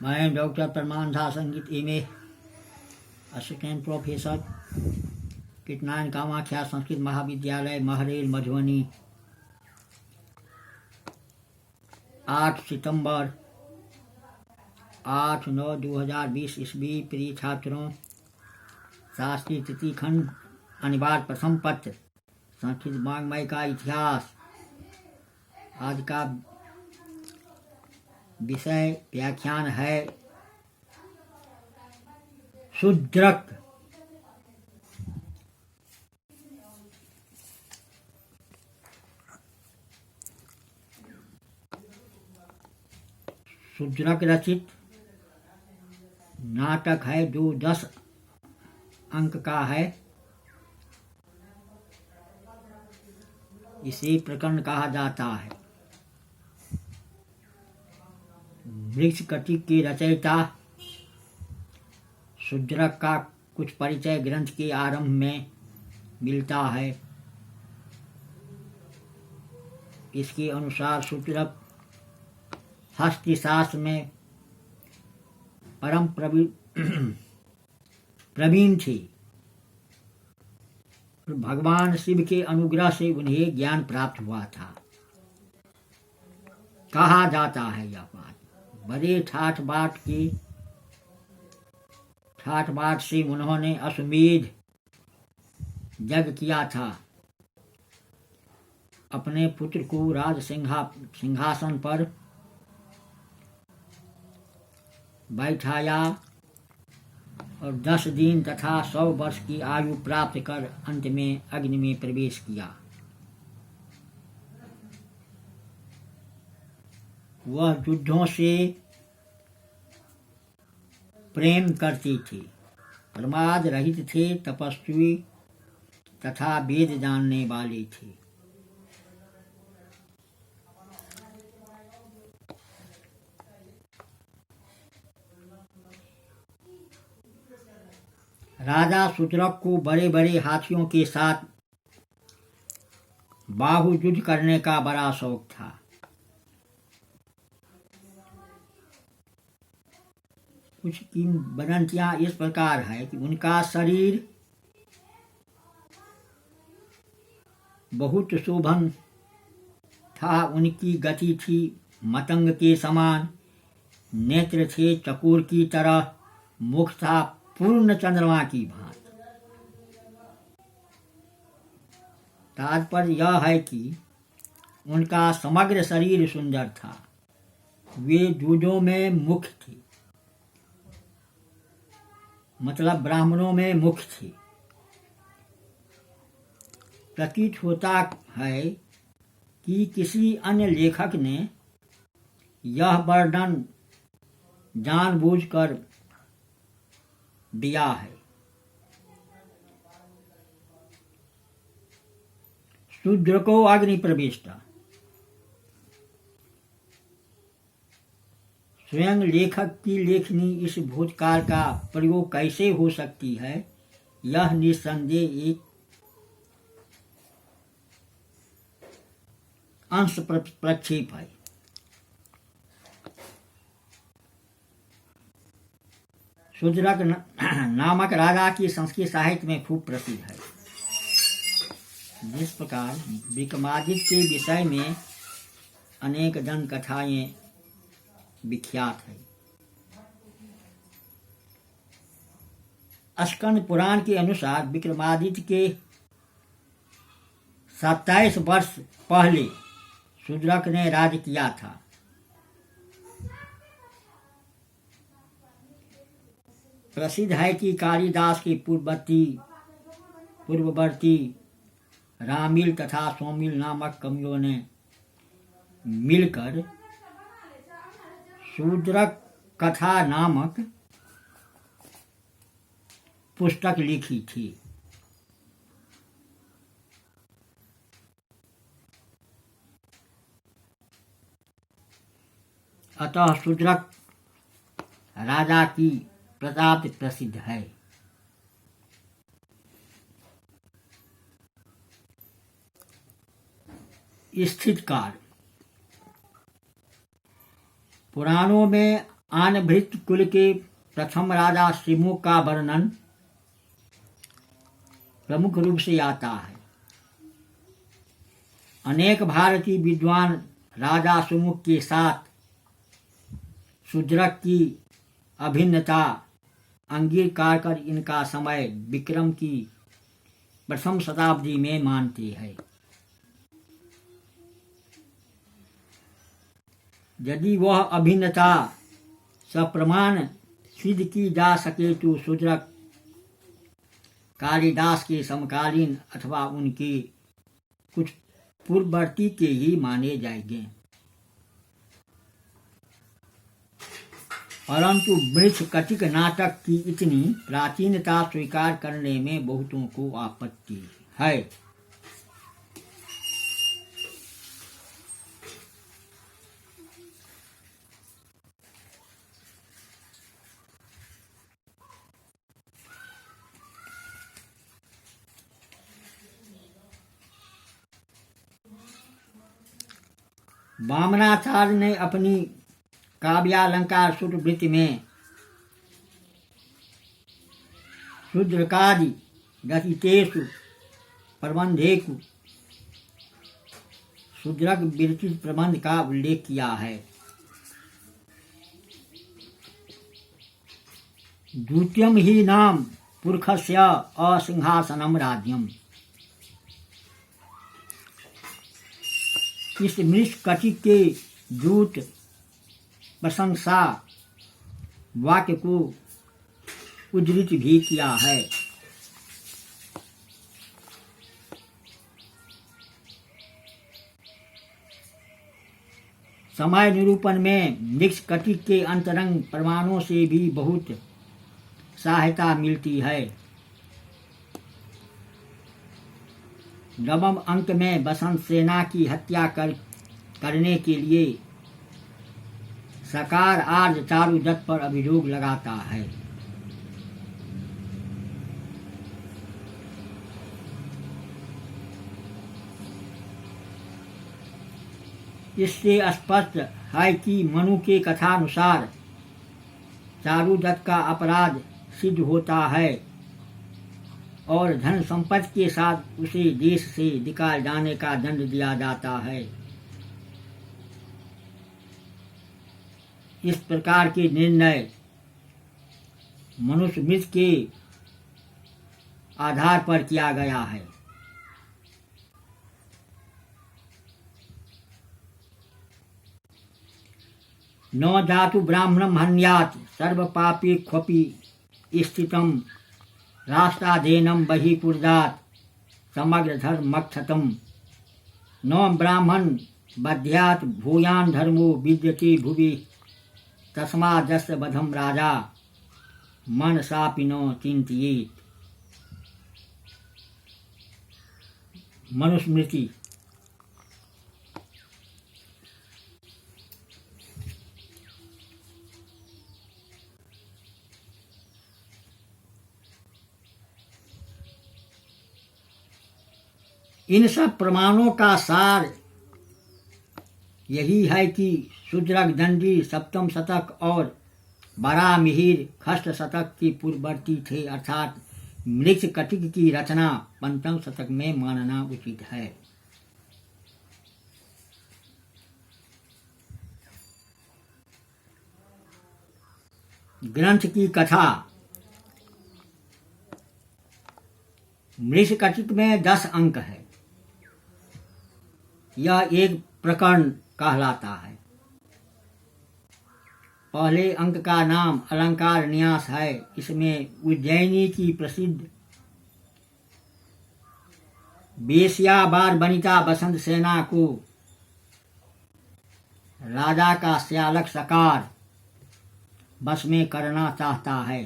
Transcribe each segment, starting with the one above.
मैं डॉक्टर परमान झा संगीत MA assistant professor किटनायन कामाख्या संस्कृत महाविद्यालय महरेल मधुबनी 8 सितंबर 8/9/2020 ईस्वी। प्रिय छात्रों, शास्त्रीय तृतीय खंड अनिवार्य प्रथम पत्र संस्कृत वाङ्मय का इतिहास। आज का विषय व्याख्यान है शूद्रक। शूद्रक रचित नाटक है जो 10 अंक का है। इसे प्रकरण कहा जाता है। वृक्ष कटिक के रचयिता शूद्रक का कुछ परिचय ग्रंथ के आरंभ में मिलता है। इसके अनुसार शूद्रक हस्तशास्त्र में परम प्रवीण थे। भगवान शिव के अनुग्रह से उन्हें ज्ञान प्राप्त हुआ था। कहा जाता है यह बात बड़े ठाठ बाट से उन्होंने अश्वमेध यज्ञ किया था। अपने पुत्र को राज सिंहासन पर बैठाया और 10 दिन तथा 100 वर्ष की आयु प्राप्त कर अंत में अग्नि में प्रवेश किया। वह युद्धों से प्रेम करते थे, प्रमाद रहित थे, तपस्वी तथा वेद जानने वाले थे। राजा शूद्रक को बड़े बड़े हाथियों के साथ बाहु युद्ध करने का बड़ा शौक था। कुछ किंवदंतियां इस प्रकार है कि उनका शरीर बहुत शोभन था। उनकी गति थी मतंग के समान, नेत्र थे चकोर की तरह, मुख था पूर्ण चंद्रमा की भांति। तात्पर्य यह है कि उनका समग्र शरीर सुंदर था। वे जूझों में मुख्य थे, मतलब ब्राह्मणों में मुख्य थे। प्रतीत होता है कि किसी अन्य लेखक ने यह वर्णन जानबूझकर दिया है। शूद्र को अग्नि प्रविष्टा। स्वयं लेखक की लेखनी इस भूतकाल का प्रयोग कैसे हो सकती है, यह निस्संदेह एक अंश प्रक्षेप है। शूद्रक नामक राजा की संस्कृत साहित्य में खूब प्रसिद्ध है। जिस प्रकार विक्रमादित्य के विषय में अनेक दंत कथाएं विख्यात है। स्कंद पुराण के अनुसार विक्रमादित्य के 27 वर्ष पहले शूद्रक ने राज्य किया था। प्रसिद्ध है कि कालिदास के पूर्ववर्ती रामिल तथा सोमिल नामक कवियों ने मिलकर शूद्रक कथा नामक पुस्तक लिखी थी। अतः शूद्रक राजा की प्रताप प्रसिद्ध है। स्थित काल पुराणों में आनभृत कुल के प्रथम राजा सिमुख का वर्णन प्रमुख रूप से आता है। अनेक भारतीय विद्वान राजा सुमुख के साथ शूद्रक की अभिन्नता अंगीकार कर इनका समय विक्रम की प्रथम शताब्दी में मानते हैं। यदि वह अभिन्नता सप्रमाण सिद्ध की जा सके तो शूद्रक कालिदास के समकालीन अथवा उनके कुछ पूर्ववर्ती के ही माने जाएंगे। परंतु मृच्छकटिक नाटक की इतनी प्राचीनता स्वीकार करने में बहुतों को आपत्ति है। वामनाचार्य ने अपनी काव्यालंकार सूत्रवृत्ति में शूद्रकादि रचितेषु प्रबंधेषु शूद्रक विरचित प्रबंध का उल्लेख किया है। द्वितीयम ही नाम पुरुषस्य असिंहासनम राज्यम। इस मृच्छकटिक के दूत प्रशंसा वाक्य को उद्धृत भी किया है। समय निरूपण में मृच्छकटिक के अंतरंग प्रमाणों से भी बहुत सहायता मिलती है। नवम अंक में बसंत सेना की हत्या करने के लिए सकार आर्य चारुदत्त पर अभियोग लगाता है। इससे स्पष्ट है कि मनु के कथानुसार चारुदत्त का अपराध सिद्ध होता है और धन संपत्ति के साथ उसे देश से निकाल जाने का दंड दिया जाता है। इस प्रकार के निर्णय मनुष्य मृत्यु के आधार पर किया गया है। न जातु ब्राह्मणम हन्यात् सर्व पापी ख्वपि स्थितम राष्ट्राधीनम बहिपुर्दात् समग्र धर्मक्षतम न ब्राह्मण बध्यात् भूयान धर्मो विद्यते भुवि तस्मादस्य वधम राजा मन सापि न चिंतयेत्। मनुस्मृति। इन सब प्रमाणों का सार यही है कि शूद्रक दंडी सप्तम शतक और बरामिहिर खष्ट शतक के पूर्ववर्ती थे, अर्थात मृच्छकटिक की रचना पंचम शतक में मानना उचित है। ग्रंथ की कथा। मृच्छकटिक में 10 अंक है। यह एक प्रकरण कहलाता है। पहले अंक का नाम अलंकार न्यास है। इसमें उज्जैनी की प्रसिद्ध बेश्या बार बनिता बसंत सेना को राजा का श्यालक सकार बस में करना चाहता है।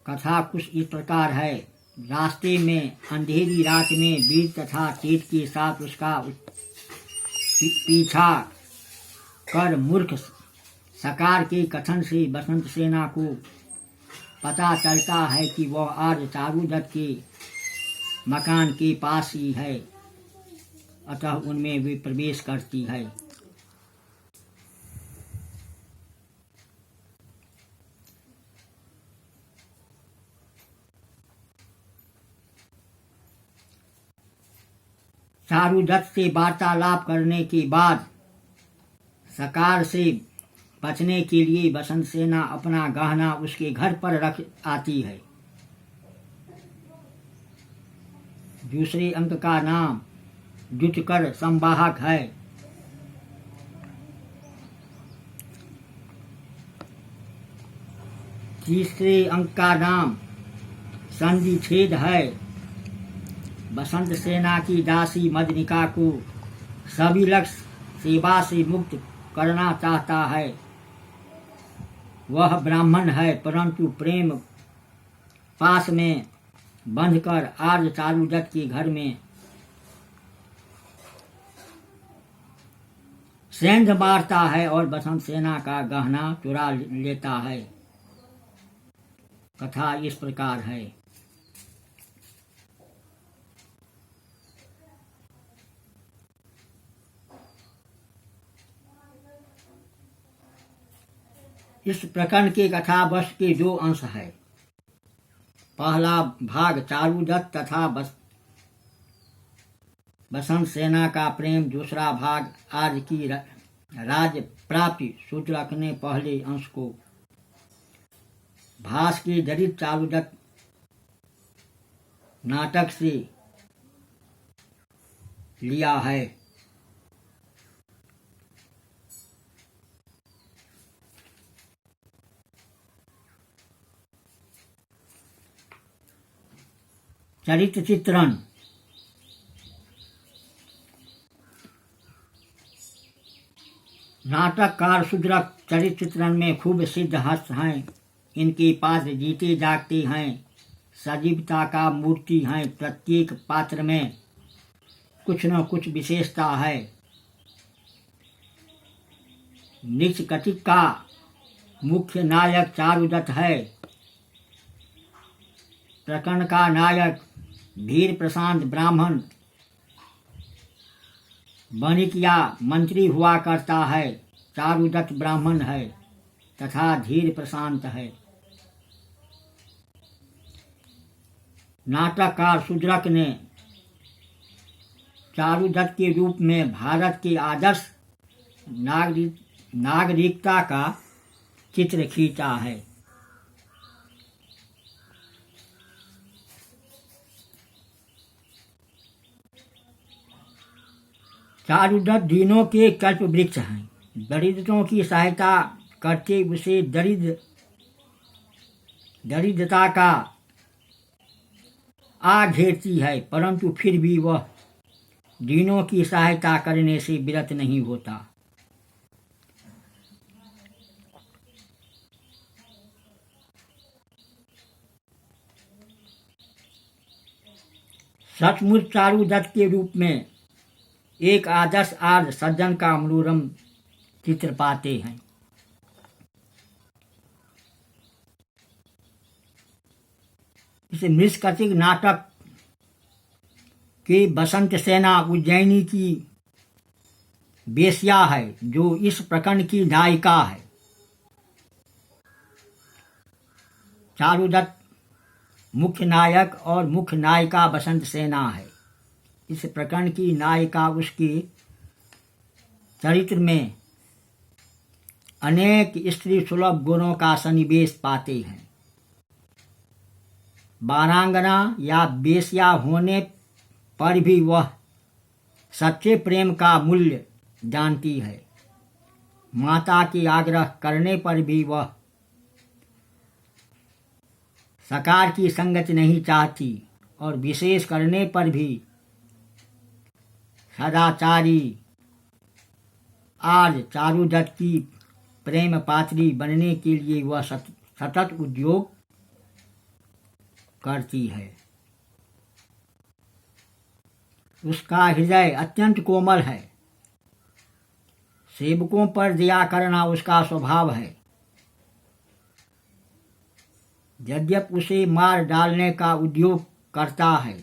कथा कुछ इस प्रकार है। रास्ते में अंधेरी रात में वीर तथा चेत के साथ उसका पीछा कर मूर्ख सकार के कथन से बसंत सेना को पता चलता है कि वह आर्य चारुदत्त के मकान के पास ही है, अतः उनमें वे प्रवेश करती है। चारुदत्त से वार्तालाप करने के बाद सकार से बचने के लिए बसंत सेना अपना गहना उसके घर पर रख आती है। दूसरे अंक का नाम द्युतकर संवाहक है। तीसरे अंक का नाम संधि छेद है। बसंत सेना की दासी मदनिका को सविलक्ष सेवा से मुक्त करना चाहता है। वह ब्राह्मण है, परंतु प्रेम पास में बंधकर आर्य चारुदत्त के घर में सेंध मारता है और बसंत सेना का गहना चुरा लेता है। कथा इस प्रकार है। इस प्रकरण के कथावश के दो अंश है। पहला भाग चारुदत्त तथा बसंत सेना का प्रेम, दूसरा भाग आज की राज्य प्राप्ति सूचक ने पहले अंश को भास के दरिद्र चारुदत्त नाटक से लिया है। चरित्र चित्रण। नाटककार शूद्रक चरित्र चित्रण में खूब सिद्ध हस्त हैं। इनके पात्र जीते जागते हैं, सजीवता का मूर्ति हैं। प्रत्येक पात्र में कुछ न कुछ विशेषता है। निचकटिक का मुख्य नायक चारुदत्त है। प्रकरण का नायक धीर प्रशांत ब्राह्मण वणिक या मंत्री हुआ करता है। चारुदत्त ब्राह्मण है तथा धीर प्रशांत है। नाटककार शूद्रक ने चारुदत्त के रूप में भारत के आदर्श नागरिकता का चित्र खींचा है। चारुदत्त दीनों के कल्प वृक्ष हैं। दरिद्रों की सहायता करके उसे दरिद्रता का आ घेरती है, परंतु फिर भी वह दीनों की सहायता करने से विरत नहीं होता। सचमुच चारुदत्त के रूप में एक आदर्श आर्य सज्जन का मनोरम चित्र पाते हैं। इस निष्कटिक नाटक के बसंत सेना उज्जैनी की बेश्या है, जो इस प्रकरण की नायिका है। चारुदत्त मुख्य नायक और मुख्य नायिका बसंत सेना है। इस प्रकरण की नायिका उसके चरित्र में अनेक स्त्री सुलभ गुणों का सन्निवेश पाते हैं। बारांगना या बेश्या होने पर भी वह सच्चे प्रेम का मूल्य जानती है। माता के आग्रह करने पर भी वह सकार की संगति नहीं चाहती और विशेष करने पर भी सदाचारी आज चारुदत्त की प्रेम पात्री बनने के लिए वह सतत उद्योग करती है। उसका हृदय अत्यंत कोमल है। सेवकों पर दया करना उसका स्वभाव है। यद्यपि उसे मार डालने का उद्योग करता है,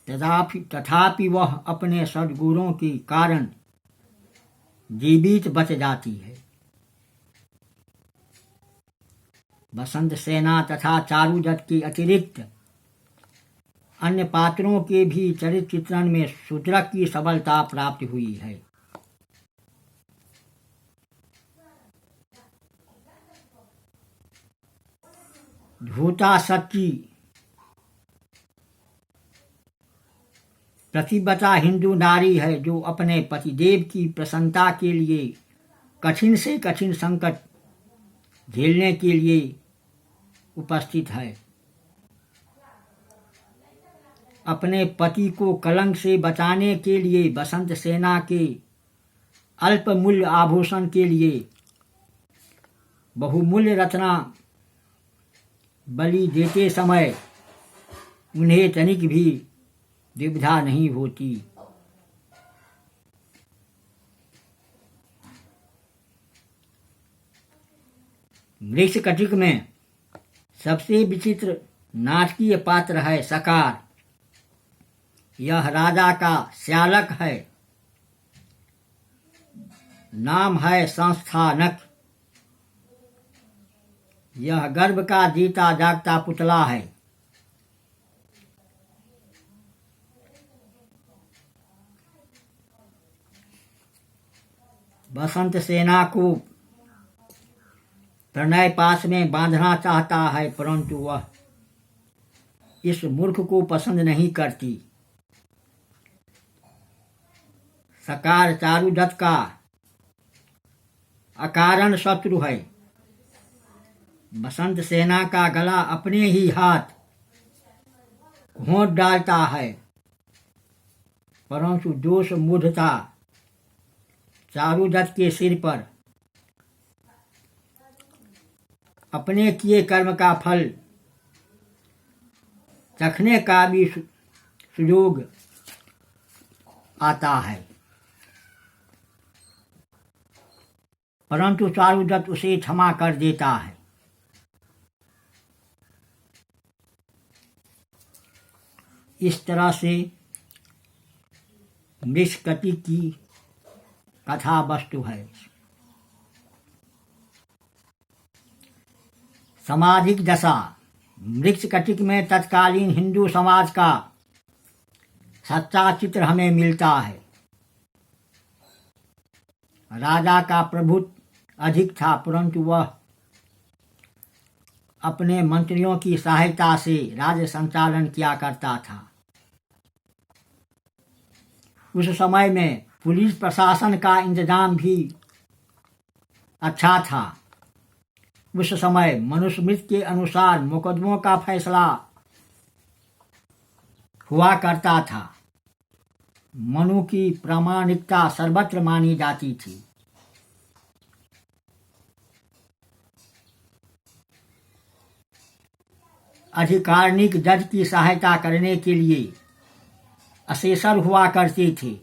तथापि वह अपने सद्गुणों के कारण जीवित बच जाती है। बसंत सेना तथा चारुदत्त के अतिरिक्त अन्य पात्रों के भी चरित्र चित्रण में शूद्रक की सबलता प्राप्त हुई है। धूता सच्ची प्रतिबद्धा हिंदू नारी है जो अपने पतिदेव की प्रसन्नता के लिए कठिन से कठिन संकट झेलने के लिए उपस्थित है। अपने पति को कलंक से बचाने के लिए बसंत सेना के अल्प मूल्य आभूषण के लिए बहुमूल्य रत्ना बलि देते समय उन्हें तनिक भी दुविधा नहीं होती। मृच्छकटिक में सबसे विचित्र नाटकीय पात्र है सकार। यह राजा का श्यालक है। नाम है संस्थानक। यह गर्भ का जीता जागता पुतला है। बसंत सेना को प्रणय पास में बांधना चाहता है, परंतु वह इस मूर्ख को पसंद नहीं करती। सकार चारुदत्त का अकारण शत्रु है। बसंत सेना का गला अपने ही हाथ घोंट डालता है, परंतु दोष मूढ़ता चारुदत्त के सिर पर अपने किए कर्म का फल चखने का भी सुयोग आता है, परंतु चारुदत्त उसे क्षमा कर देता है। इस तरह से मृच्छकटिक की कथा वस्तु है। सामाजिक दशा। मृच्छकटिक में तत्कालीन हिंदू समाज का सच्चा चित्र हमें मिलता है। राजा का प्रभुत्व अधिक था, परंतु वह अपने मंत्रियों की सहायता से राज्य संचालन किया करता था। उस समय में पुलिस प्रशासन का इंतजाम भी अच्छा था। उस समय मनुस्मृति के अनुसार मुकदमों का फैसला हुआ करता था। मनु की प्रामाणिकता सर्वत्र मानी जाती थी। अधिकारिक जज की सहायता करने के लिए असेसर हुआ करते थे,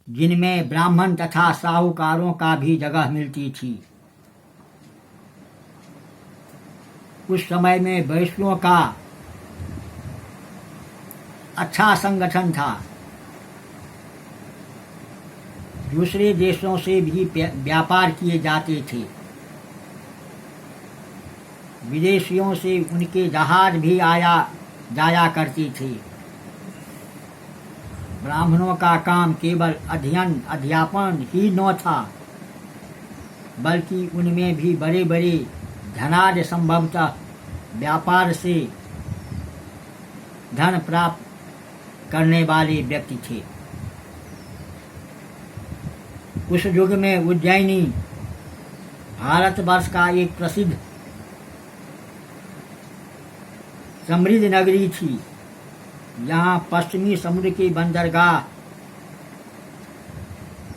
जिनमें ब्राह्मण तथा साहूकारों का भी जगह मिलती थी। उस समय में वैश्यों का अच्छा संगठन था। दूसरे देशों से भी व्यापार किए जाते थे। विदेशियों से उनके जहाज भी आया जाया करते थे। ब्राह्मणों का काम केवल अध्ययन अध्यापन ही न था, बल्कि उनमें भी बड़े बड़े धनाढ्य संभवतः व्यापार से धन प्राप्त करने वाले व्यक्ति थे। उस युग में उज्जैनी भारतवर्ष का एक प्रसिद्ध समृद्ध नगरी थी। यहाँ पश्चिमी समुद्र की बंदरगाह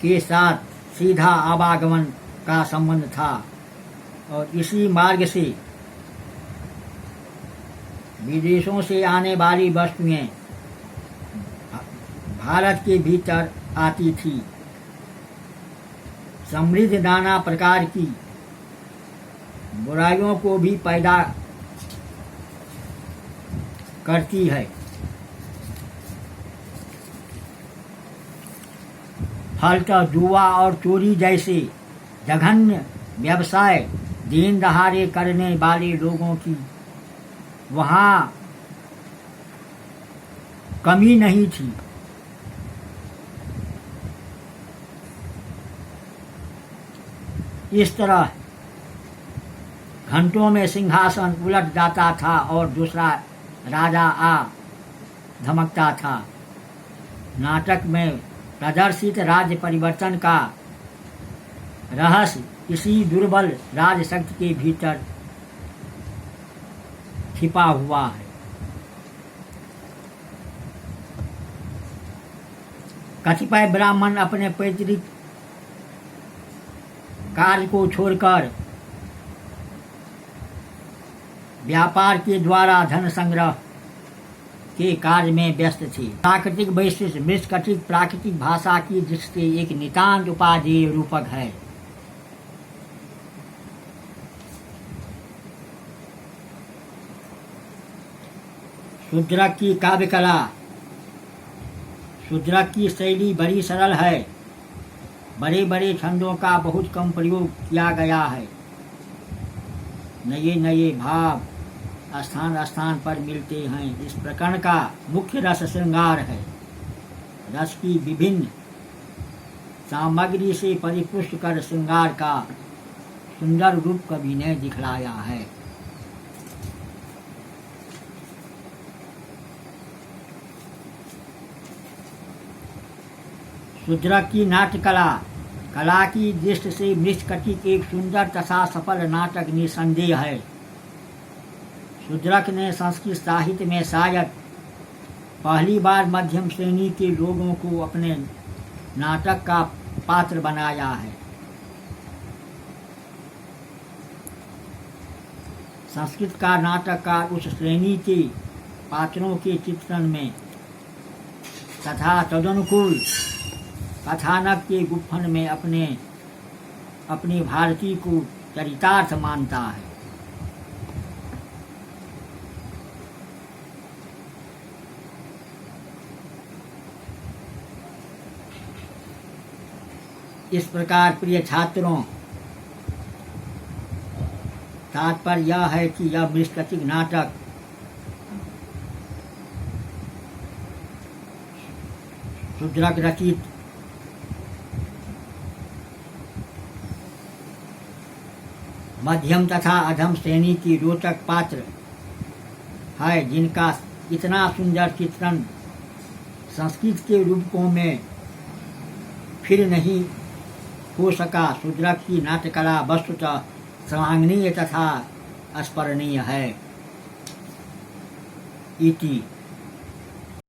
के साथ सीधा आवागमन का संबंध था और इसी मार्ग से विदेशों से आने वाली वस्तुएं भारत के भीतर आती थी। समृद्ध नाना प्रकार की बुराइयों को भी पैदा करती है। फलतः जुआ और चोरी जैसे जघन्य व्यवसाय दिन दहाड़े करने वाले लोगों की वहाँ कमी नहीं थी। इस तरह घंटों में सिंहासन उलट जाता था और दूसरा राजा आ धमकता था। नाटक में प्रदर्शित राज्य परिवर्तन का रहस्य इसी दुर्बल राजशक्ति के भीतर छिपा हुआ है। कतिपय ब्राह्मण अपने पैतृक कार्य को छोड़कर व्यापार के द्वारा धन संग्रह के कार्य में व्यस्त थे। प्राकृतिक वैशिष्ट मृच्छकटिक प्राकृतिक भाषा की दृष्टि एक नितांत उपादेय रूपक है। शूद्रक की काव्य कला। शूद्रक की शैली बड़ी सरल है। बड़े बड़े छंदों का बहुत कम प्रयोग किया गया है। नए नए भाव स्थान स्थान पर मिलते हैं। इस प्रकरण का मुख्य रस श्रृंगार है। रस की विभिन्न सामग्री से परिपुष्ट कर श्रृंगार का सुंदर रूप कवि ने दिखलाया है। शूद्रक की नाट्य कला। कला की दृष्टि से मृच्छकटिक एक सुंदर तथा सफल नाटक निसंदेह है। शूद्रक ने संस्कृत साहित्य में शायद पहली बार मध्यम श्रेणी के लोगों को अपने नाटक का पात्र बनाया है। संस्कृत का नाटककार उस श्रेणी के पात्रों के चित्रण में तथा तदनुकूल कथानक के गुफन में अपने भारती को चरितार्थ मानता है। इस प्रकार प्रिय छात्रों, तात्पर्य यह है कि यह मृच्छकटिक नाटक शूद्रक रचित मध्यम तथा अधम श्रेणी की रोचक पात्र है, जिनका इतना सुंदर चित्रण संस्कृत के रूपकों में फिर नहीं हो सका। शूद्रक की नाट्यकला वस्तुतः श्लाघनीय तथा स्मरणीय है। इति